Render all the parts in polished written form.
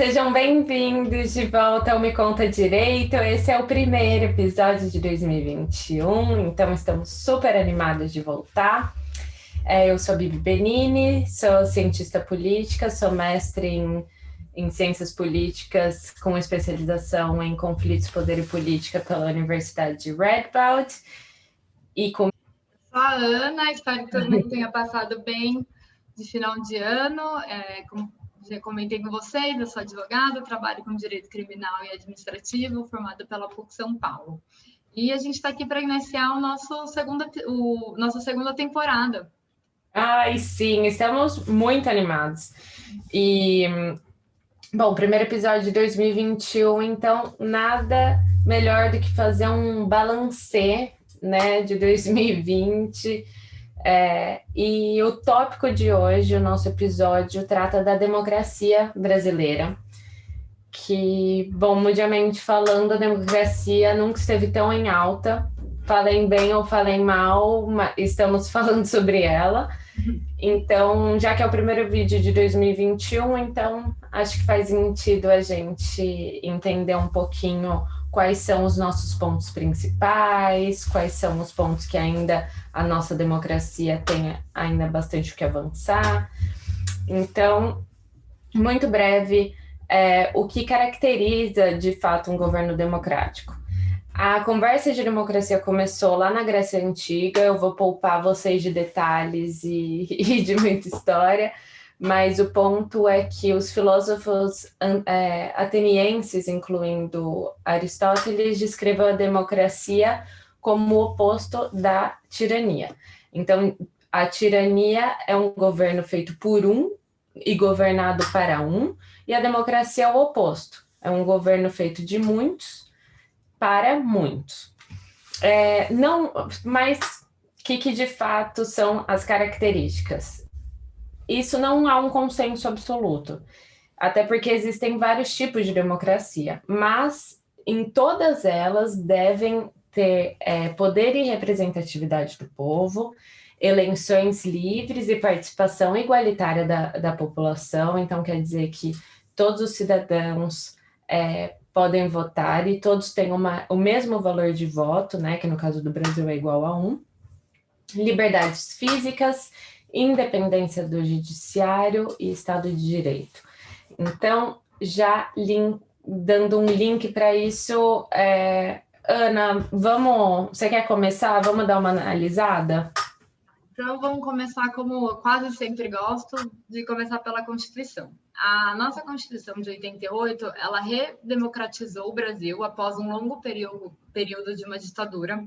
Sejam bem-vindos de volta ao Me Conta Direito. Esse é o primeiro episódio de 2021, então estamos super animados de voltar. Eu sou a Bibi Benini, sou cientista política, sou mestre em ciências políticas com especialização em conflitos, poder e política pela Universidade de Radboud. Sou a Ana, espero que todo mundo tenha passado bem de final de ano. Como já comentei com vocês, eu sou advogada, trabalho com direito criminal e administrativo, formada pela PUC São Paulo. E a gente está aqui para iniciar nossa segunda temporada. Ai, sim, estamos muito animados. Bom, primeiro episódio de 2021, então nada melhor do que fazer um balancê, né, de 2020. E o tópico de hoje, o nosso episódio, trata da democracia brasileira, que, bom, mundialmente falando, a democracia nunca esteve tão em alta. Falem bem ou falem mal, estamos falando sobre ela. Então, já que é o primeiro vídeo de 2021, então acho que faz sentido a gente entender um pouquinho quais são os nossos pontos principais, quais são os pontos que ainda a nossa democracia tem ainda bastante o que avançar. Então, muito breve, o que caracteriza de fato um governo democrático. A conversa de democracia começou lá na Grécia Antiga, eu vou poupar vocês de detalhes e de muita história, mas o ponto é que os filósofos atenienses, incluindo Aristóteles, descreveram a democracia como o oposto da tirania. Então, a tirania é um governo feito por um e governado para um, e a democracia é o oposto, é um governo feito de muitos para muitos. Mas o que de fato são as características? Isso não há um consenso absoluto, até porque existem vários tipos de democracia, mas em todas elas devem ter poder e representatividade do povo, eleições livres e participação igualitária da população, então quer dizer que todos os cidadãos podem votar e todos têm o mesmo valor de voto, né, que no caso do Brasil é igual a 1. Liberdades físicas, independência do judiciário e Estado de Direito. Então, já dando um link para isso, Ana, você quer começar? Vamos dar uma analisada? Então, vamos começar, como eu quase sempre gosto, de começar pela Constituição. A nossa Constituição de 88, ela redemocratizou o Brasil após um longo período de uma ditadura.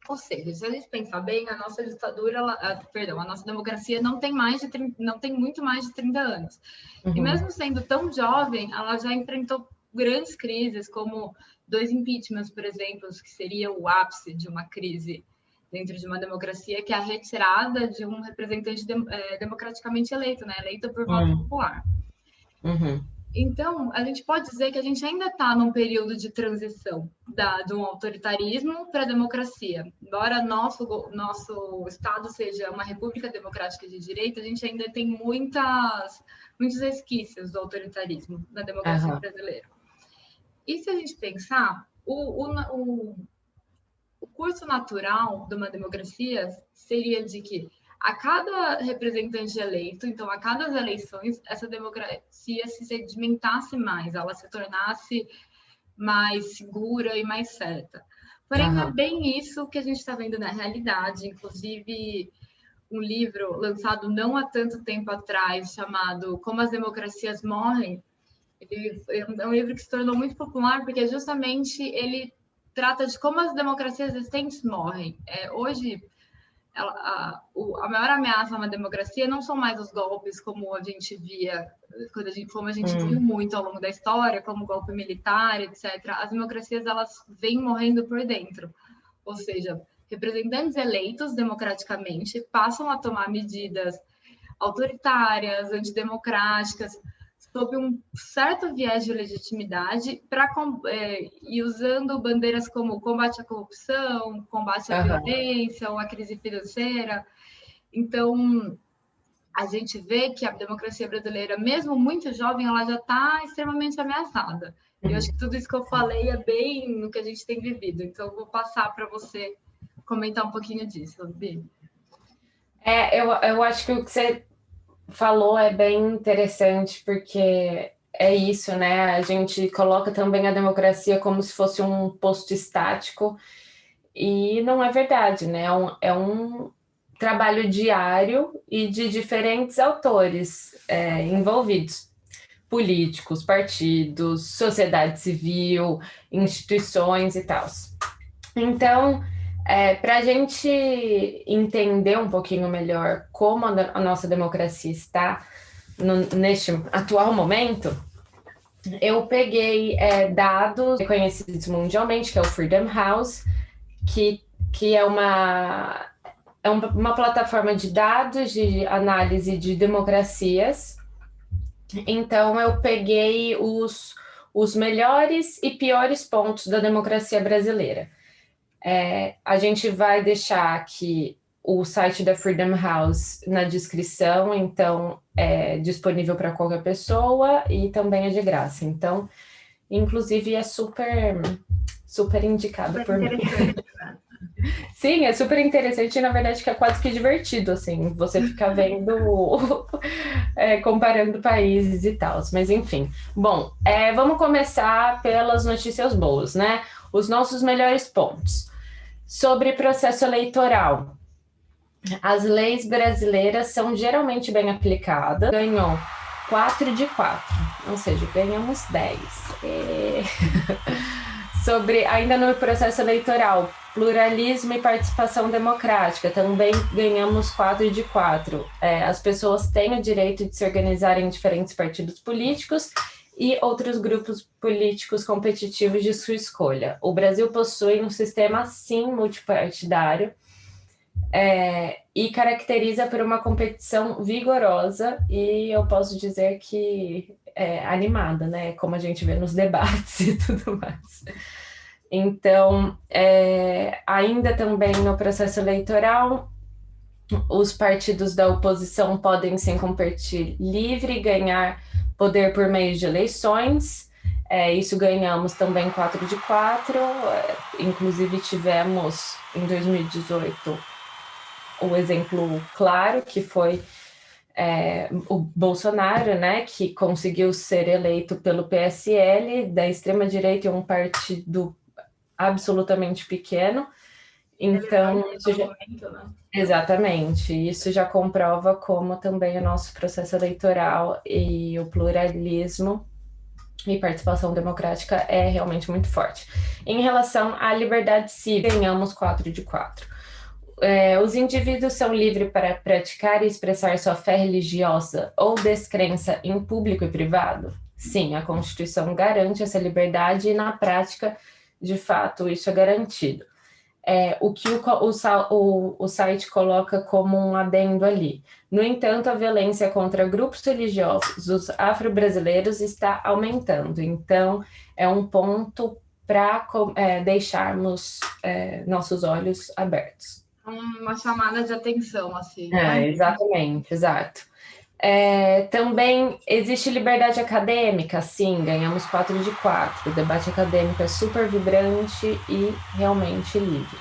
Ou seja, se a gente pensar bem, a nossa ditadura, a nossa democracia não tem muito mais de 30 anos. Uhum. E mesmo sendo tão jovem, ela já enfrentou grandes crises, como 2 impeachments, por exemplo, que seria o ápice de uma crise dentro de uma democracia, que é a retirada de um representante democraticamente eleito, né? Eleito por voto popular. Uhum. Então, a gente pode dizer que a gente ainda está num período de transição de um autoritarismo para a democracia. Embora nosso Estado seja uma república democrática de direito, a gente ainda tem muitos resquícios do autoritarismo na democracia brasileira. E se a gente pensar, o curso natural de uma democracia seria de que a cada representante eleito, então a cada eleições, essa democracia se sedimentasse mais, ela se tornasse mais segura e mais certa. Porém, não é bem isso que a gente está vendo na realidade. Inclusive, um livro lançado não há tanto tempo atrás, chamado Como as Democracias Morrem, é um livro que se tornou muito popular porque justamente ele trata de como as democracias existentes morrem. Hoje, a maior ameaça a uma democracia não são mais os golpes como a gente via, como a gente viu muito ao longo da história, como golpe militar, etc. As democracias, elas vêm morrendo por dentro. Ou seja, representantes eleitos democraticamente passam a tomar medidas autoritárias, antidemocráticas, sob um certo viés de legitimidade e usando bandeiras como combate à corrupção, combate à violência ou à crise financeira. Então, a gente vê que a democracia brasileira, mesmo muito jovem, ela já está extremamente ameaçada. E eu acho que tudo isso que eu falei é bem no que a gente tem vivido. Então, eu vou passar para você comentar um pouquinho disso, Bi. Eu acho que o que você falou é bem interessante, porque é isso, né? A gente coloca também a democracia como se fosse um posto estático, e não é verdade, né? É um trabalho diário e de diferentes autores envolvidos. Políticos, partidos, sociedade civil, instituições e tal. Então, para a gente entender um pouquinho melhor como a nossa democracia está neste atual momento, eu peguei dados conhecidos mundialmente, que é o Freedom House, que é uma plataforma de dados de análise de democracias. Então, eu peguei os melhores e piores pontos da democracia brasileira. A gente vai deixar aqui o site da Freedom House na descrição, então é disponível para qualquer pessoa e também é de graça. Então, inclusive, é super, super indicado por mim. Sim, é super interessante e, na verdade, que é quase que divertido, assim, você ficar vendo, comparando países e tal. Mas, enfim. Bom, vamos começar pelas notícias boas, né? Os nossos melhores pontos. Sobre processo eleitoral. As leis brasileiras são geralmente bem aplicadas. Ganhou 4 de 4, ou seja, ganhamos 10. Sobre, ainda no processo eleitoral, pluralismo e participação democrática, também ganhamos 4 de 4. As pessoas têm o direito de se organizarem em diferentes partidos políticos e outros grupos políticos competitivos de sua escolha. O Brasil possui um sistema, sim, multipartidário, e caracteriza por uma competição vigorosa, e eu posso dizer que animada, né? Como a gente vê nos debates e tudo mais. Então, ainda também no processo eleitoral, os partidos da oposição podem sim competir livre e ganhar poder por meio de eleições. Isso ganhamos também 4 de 4. Inclusive tivemos em 2018 o exemplo claro, que foi o Bolsonaro, né, que conseguiu ser eleito pelo PSL, da extrema-direita, e um partido absolutamente pequeno. Então, exatamente, isso já comprova como também o nosso processo eleitoral e o pluralismo e participação democrática é realmente muito forte. Em relação à liberdade civil, ganhamos 4 de 4. Os indivíduos são livres para praticar e expressar sua fé religiosa ou descrença em público e privado? Sim, a Constituição garante essa liberdade e, na prática, de fato, isso é garantido. O que o site coloca como um adendo ali. No entanto, a violência contra grupos religiosos afro-brasileiros está aumentando. Então, é um ponto para deixarmos nossos olhos abertos. Uma chamada de atenção, assim. Né? Exatamente, exato. Também existe liberdade acadêmica, sim, ganhamos 4 de 4. O debate acadêmico é super vibrante e realmente livre.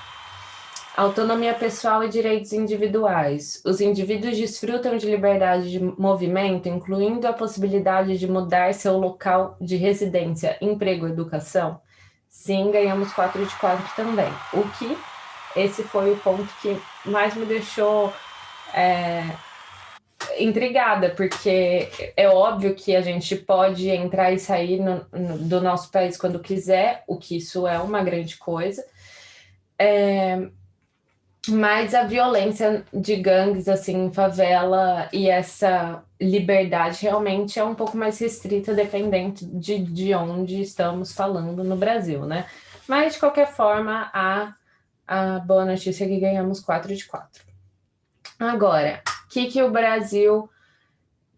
Autonomia pessoal e direitos individuais. Os indivíduos desfrutam de liberdade de movimento, incluindo a possibilidade de mudar seu local de residência, emprego, educação? Sim, ganhamos 4 de 4 também. Esse foi o ponto que mais me deixou intrigada, porque é óbvio que a gente pode entrar e sair do nosso país quando quiser, o que isso é uma grande coisa, mas a violência de gangues, assim, favela, e essa liberdade realmente é um pouco mais restrita, dependendo de onde estamos falando no Brasil, né? Mas, de qualquer forma, a boa notícia é que ganhamos 4 de 4. Agora, o que o Brasil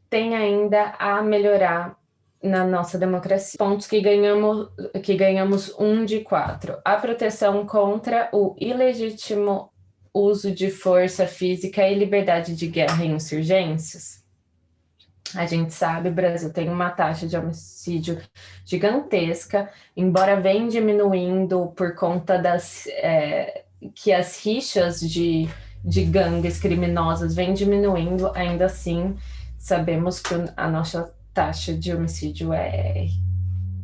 tem ainda a melhorar na nossa democracia? Pontos que ganhamos 1 de 4. A proteção contra o ilegítimo uso de força física e liberdade de guerra em insurgências. A gente sabe, o Brasil tem uma taxa de homicídio gigantesca, embora venha diminuindo por conta que as rixas de gangues criminosas vêm diminuindo, ainda assim sabemos que a nossa taxa de homicídio é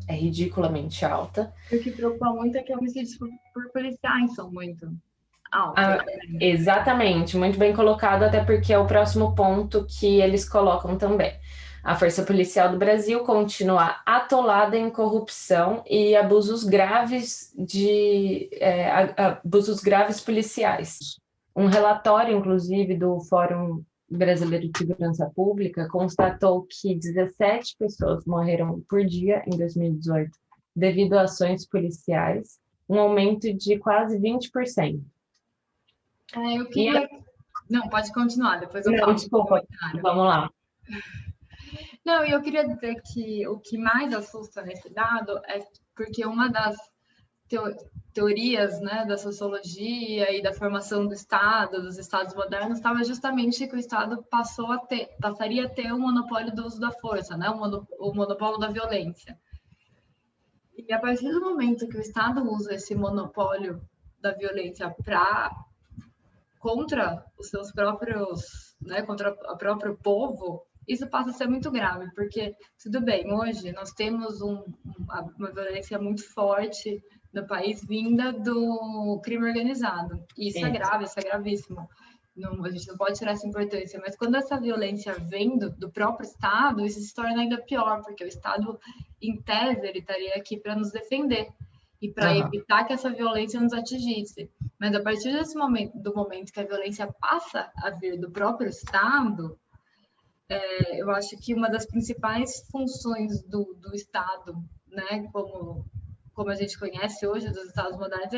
ridiculamente alta. E o que preocupa muito é que homicídios por policiais são muito altos. Exatamente, muito bem colocado, até porque é o próximo ponto que eles colocam também. A Força Policial do Brasil continua atolada em corrupção e abusos graves abusos graves policiais. Um relatório, inclusive, do Fórum Brasileiro de Segurança Pública constatou que 17 pessoas morreram por dia em 2018 devido a ações policiais, um aumento de quase 20%. Eu queria... Não, pode continuar, depois eu falo. Desculpa, vamos lá. Não, e eu queria dizer que o que mais assusta nesse dado é porque uma das teorias, né, da sociologia e da formação do Estado, dos Estados modernos, estava justamente que o Estado passaria a ter o monopólio do uso da força, né, o monopólio da violência. E a partir do momento que o Estado usa esse monopólio da violência contra os seus próprios, né, contra o próprio povo, isso passa a ser muito grave, porque, tudo bem, hoje nós temos uma violência muito forte no país vinda do crime organizado. E isso é grave, isso é gravíssimo. Não, a gente não pode tirar essa importância, mas quando essa violência vem do próprio Estado, isso se torna ainda pior, porque o Estado, em tese, ele estaria aqui para nos defender e para evitar que essa violência nos atingisse. Mas a partir do momento que a violência passa a vir do próprio Estado, eu acho que uma das principais funções do Estado, né, como a gente conhece hoje dos Estados modernos,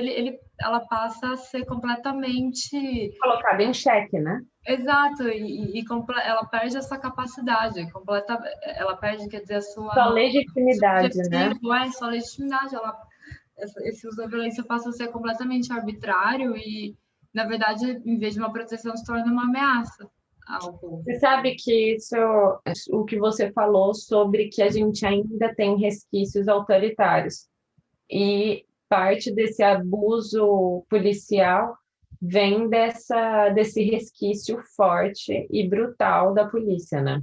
ela passa a ser completamente colocada em xeque, né? Exato, ela perde essa capacidade, ela perde, quer dizer, a sua legitimidade, né? Sua legitimidade, esse uso da violência passa a ser completamente arbitrário e, na verdade, em vez de uma proteção, se torna uma ameaça ao povo. Você sabe que isso, o que você falou sobre que a gente ainda tem resquícios autoritários. E parte desse abuso policial vem desse resquício forte e brutal da polícia, né?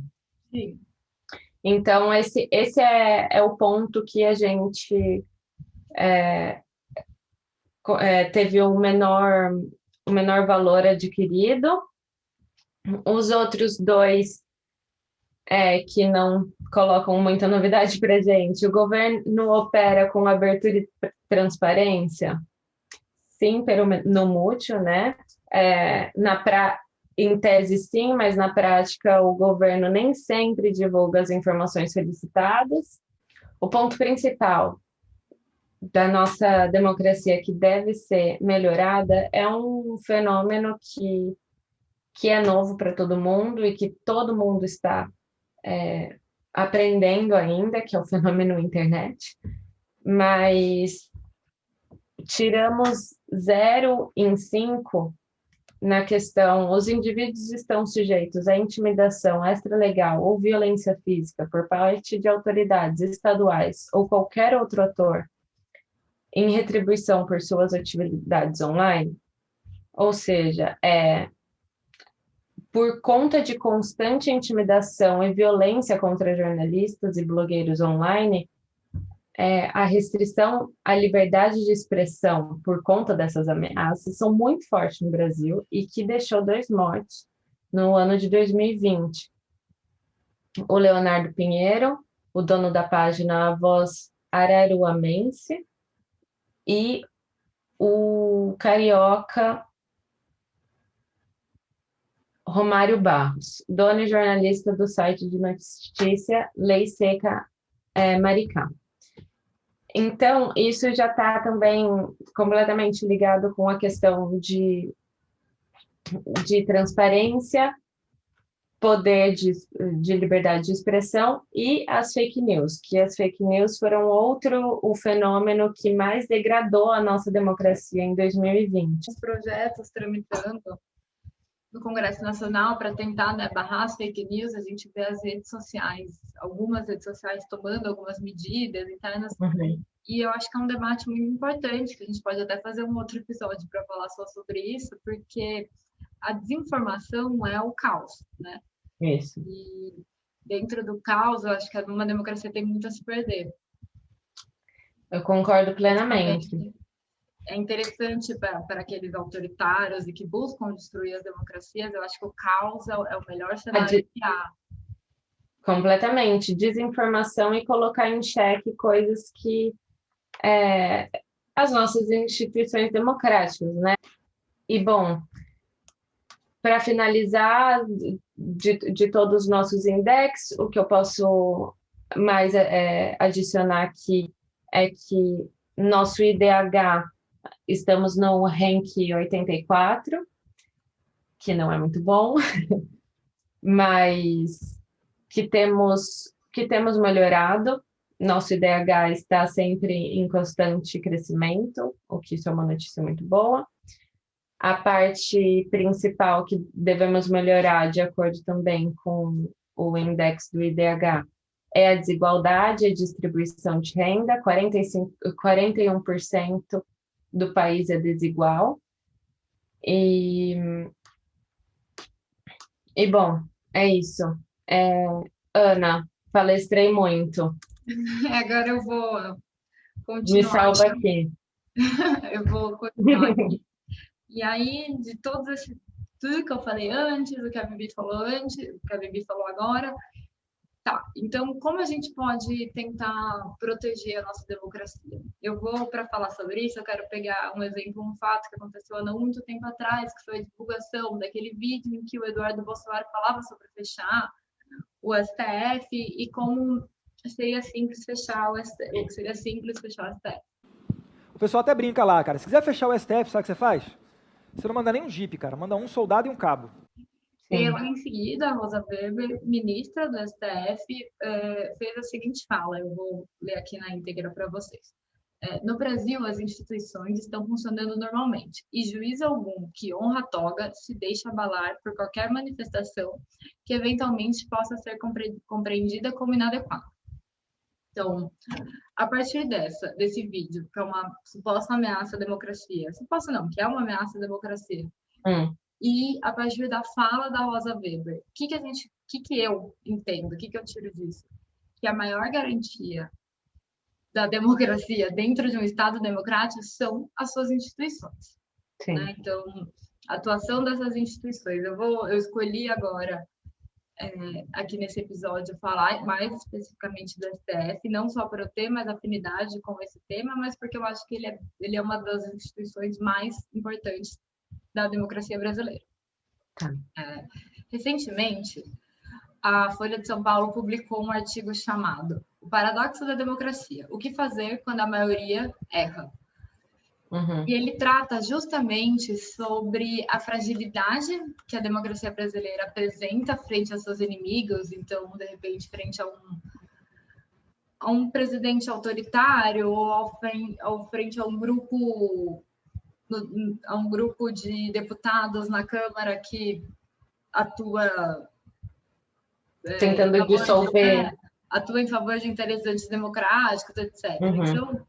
Sim. Então, esse é o ponto que a gente teve o menor valor adquirido. Os outros dois que não colocam muita novidade para a gente. O governo opera com abertura e transparência? Sim, no mútuo, né? Em tese, sim, mas na prática o governo nem sempre divulga as informações solicitadas. O ponto principal da nossa democracia que deve ser melhorada é um fenômeno que é novo para todo mundo e que todo mundo está aprendendo ainda, que é o fenômeno internet, mas tiramos 0 em 5 na questão, os indivíduos estão sujeitos à intimidação extralegal ou violência física por parte de autoridades estaduais ou qualquer outro ator em retribuição por suas atividades online, ou seja, por conta de constante intimidação e violência contra jornalistas e blogueiros online, a restrição à liberdade de expressão por conta dessas ameaças são muito fortes no Brasil e que deixou 2 mortos no ano de 2020. O Leonardo Pinheiro, o dono da página A Voz Araruamense, e o carioca Romário Barros, dono e jornalista do site de notícia Lei Seca Maricá. Então, isso já está também completamente ligado com a questão de transparência, poder de liberdade de expressão e as fake news, que as fake news foram o fenômeno que mais degradou a nossa democracia em 2020. Os projetos tramitando no Congresso Nacional para tentar, né, barrar as fake news, a gente vê as redes sociais, algumas redes sociais tomando algumas medidas internas, e eu acho que é um debate muito importante, que a gente pode até fazer um outro episódio para falar só sobre isso, porque a desinformação é o caos, né? Isso. E dentro do caos, eu acho que uma democracia tem muito a se perder. Eu concordo plenamente. É interessante para aqueles autoritários e que buscam destruir as democracias, eu acho que o caos é o melhor cenário que há. Completamente. Desinformação e colocar em xeque coisas que as nossas instituições democráticas, né? E, bom, para finalizar, de todos os nossos index, o que eu posso mais adicionar aqui é que nosso IDH, estamos no rank 84, que não é muito bom, mas que temos melhorado. Nosso IDH está sempre em constante crescimento, o que isso é uma notícia muito boa. A parte principal que devemos melhorar, de acordo também com o index do IDH, é a desigualdade, a distribuição de renda. 41% do país é desigual. E bom, é isso. Ana, palestrei muito. Agora eu vou continuar. Me salva aqui. Eu vou continuar aqui. E aí, de tudo que eu falei antes, o que a Bibi falou antes, o que a Bibi falou agora, tá. Então, como a gente pode tentar proteger a nossa democracia? Eu vou, para falar sobre isso, eu quero pegar um exemplo, um fato que aconteceu há não muito tempo atrás, que foi a divulgação daquele vídeo em que o Eduardo Bolsonaro falava sobre fechar o STF e como seria simples fechar o STF. O pessoal até brinca lá, cara. Se quiser fechar o STF, sabe o que você faz? Você não manda nem um jipe, cara. Manda um soldado e um cabo. E logo em seguida, a Rosa Weber, ministra do STF, fez a seguinte fala, eu vou ler aqui na íntegra para vocês. No Brasil, as instituições estão funcionando normalmente, e juiz algum que honra a toga se deixa abalar por qualquer manifestação que eventualmente possa ser compreendida como inadequada. Então, a partir desse vídeo, que é uma suposta ameaça à democracia, suposta não, que é uma ameaça à democracia, e a partir da fala da Rosa Weber, o que eu entendo, o que eu tiro disso? Que a maior garantia da democracia dentro de um Estado democrático são as suas instituições. Né? Então, a atuação dessas instituições. Eu escolhi agora, aqui nesse episódio, falar mais especificamente do STF, não só por eu ter mais afinidade com esse tema, mas porque eu acho que ele é uma das instituições mais importantes da democracia brasileira. Recentemente, a Folha de São Paulo publicou um artigo chamado O Paradoxo da Democracia, o que fazer quando a maioria erra? E ele trata justamente sobre a fragilidade que a democracia brasileira apresenta frente aos seus inimigos, então, de repente, frente a um presidente autoritário ou frente a um grupo de deputados na Câmara que atua tentando dissolver, atua em favor de interesses antidemocráticos, etc. Então,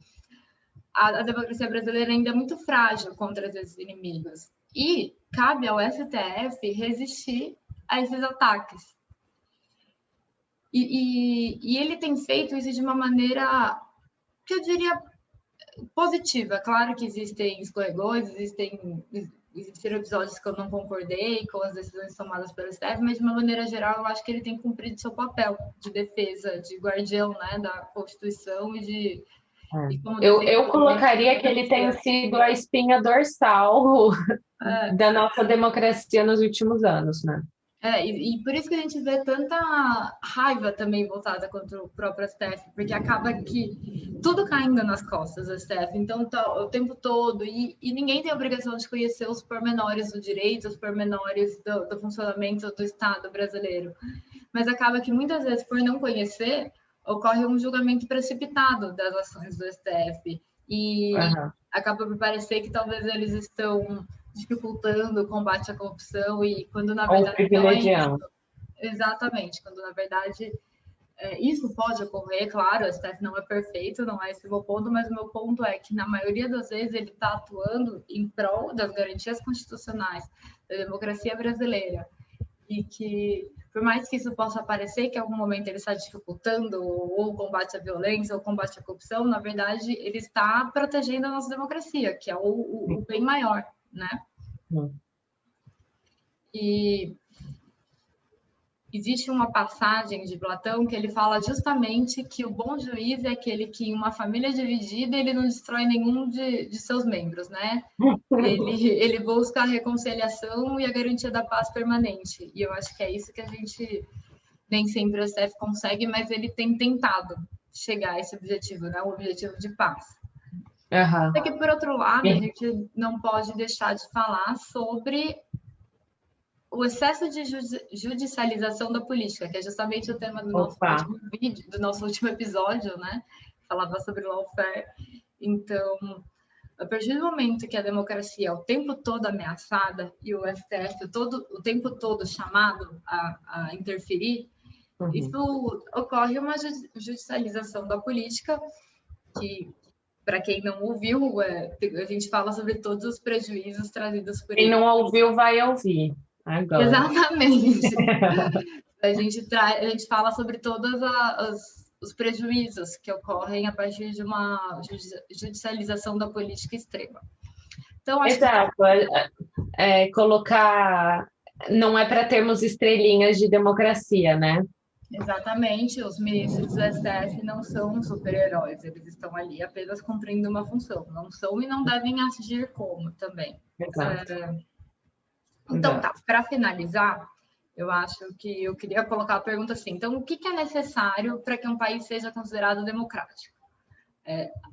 a democracia brasileira ainda é muito frágil contra esses inimigos. E cabe ao STF resistir a esses ataques. E ele tem feito isso de uma maneira que eu diria positiva. Claro que existem escorregões, existem episódios que eu não concordei com as decisões tomadas pelo STF, mas de uma maneira geral eu acho que ele tem cumprido seu papel de defesa, de guardião, né, da Constituição e de... Eu colocaria que ele tem sido a espinha dorsal da nossa democracia nos últimos anos, né? E por isso que a gente vê tanta raiva também voltada contra o próprio STF, porque acaba que tudo caindo nas costas do STF, então tá o tempo todo, e ninguém tem a obrigação de conhecer os pormenores do direito, os pormenores do funcionamento do Estado brasileiro. Mas acaba que muitas vezes, por não conhecer, ocorre um julgamento precipitado das ações do STF, e acaba por parecer que talvez eles estão dificultando o combate à corrupção e quando na verdade não é isso. Exatamente, quando na verdade isso pode ocorrer, claro, o STF não é perfeito, não é esse o meu ponto, mas o meu ponto é que na maioria das vezes ele está atuando em prol das garantias constitucionais da democracia brasileira e que por mais que isso possa parecer que em algum momento ele está dificultando ou o combate à violência ou o combate à corrupção, na verdade ele está protegendo a nossa democracia, que é o bem maior, né? E existe uma passagem de Platão que ele fala justamente que o bom juiz é aquele que, em uma família dividida, ele não destrói nenhum de seus membros, né? Ele busca a reconciliação e a garantia da paz permanente. E eu acho que é isso que a gente, nem sempre o STF consegue, mas ele tem tentado chegar a esse objetivo, né? O objetivo de paz. Só que, por outro lado, a gente não pode deixar de falar sobre o excesso de judicialização da política, que é justamente o tema do nosso último vídeo, do nosso último episódio, né? Falava sobre lawfare. Então, a partir do momento que a democracia é o tempo todo ameaçada e o STF o tempo todo chamado a interferir, isso ocorre uma judicialização da política que, para quem não ouviu, a gente fala sobre todos os prejuízos trazidos por Quem não ouviu, vai ouvir. Agora. Exatamente. A gente fala sobre todos os prejuízos que ocorrem a partir de uma judicialização da política extrema. Então, acho Exato. Colocar... Não é para termos estrelinhas de democracia, né? Exatamente. Os ministros do STF não são super-heróis. Eles estão ali apenas cumprindo uma função. Não são e não devem agir como também. Exato. Então, tá, para finalizar, eu acho que eu queria colocar a pergunta assim, então, o que é necessário para que um país seja considerado democrático?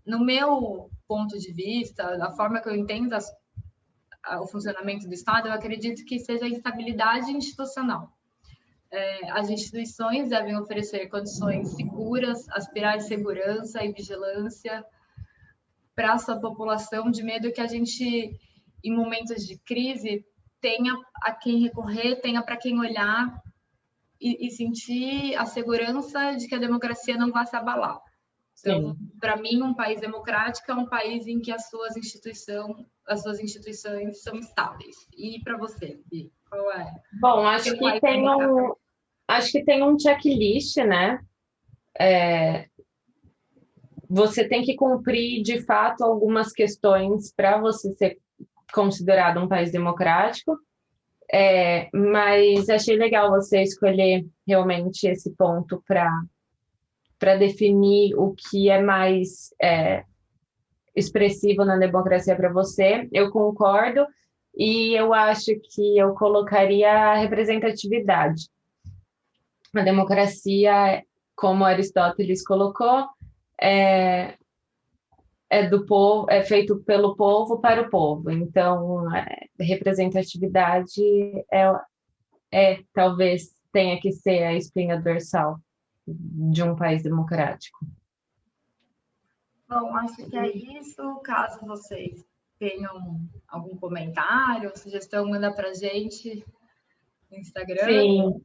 No meu ponto de vista, da forma que eu entendo o funcionamento do Estado, eu acredito que seja a estabilidade institucional. As instituições devem oferecer condições seguras, aspirar de segurança e vigilância para a sua população, de medo que a gente, em momentos de crise, tenha a quem recorrer, tenha para quem olhar e sentir a segurança de que a democracia não vai se abalar. Então, para mim, um país democrático é um país em que as suas instituições são estáveis. E para você, Bi, qual é? Bom, acho que tem um checklist, né? Você tem que cumprir, de fato, algumas questões para você ser considerado um país democrático, mas achei legal você escolher realmente esse ponto para definir o que é mais expressivo na democracia para você. Eu concordo, e eu acho que eu colocaria a representatividade. A democracia, como Aristóteles colocou, do povo, é feito pelo povo para o povo. Então, representatividade talvez tenha que ser a espinha dorsal de um país democrático. Bom, acho que é isso. Caso vocês tenham algum comentário, sugestão, manda para a gente no Instagram. Sim.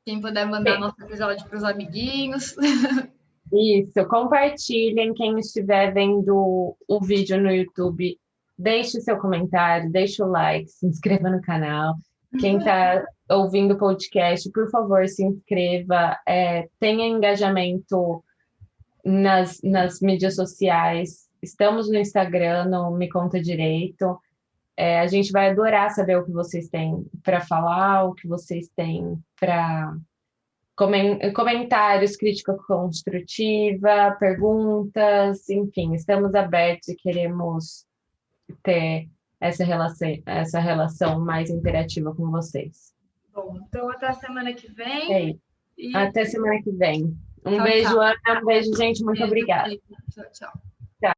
Quem puder mandar nosso episódio para os amiguinhos. Isso, compartilhem. Quem estiver vendo o vídeo no YouTube, deixe seu comentário, deixe o like, se inscreva no canal. Quem está ouvindo o podcast, por favor, se inscreva. Tenha engajamento nas mídias sociais. Estamos no Instagram, no Me Conta Direito. A gente vai adorar saber o que vocês têm para falar, o que vocês têm para... comentários, crítica construtiva, perguntas, enfim, estamos abertos e queremos ter essa relação mais interativa com vocês. Bom, então até a semana que vem. É isso. E... Até semana que vem. Um Tchau, beijo, tchau. Ana. Um beijo, gente. Muito obrigada. Tchau, tchau. Tchau.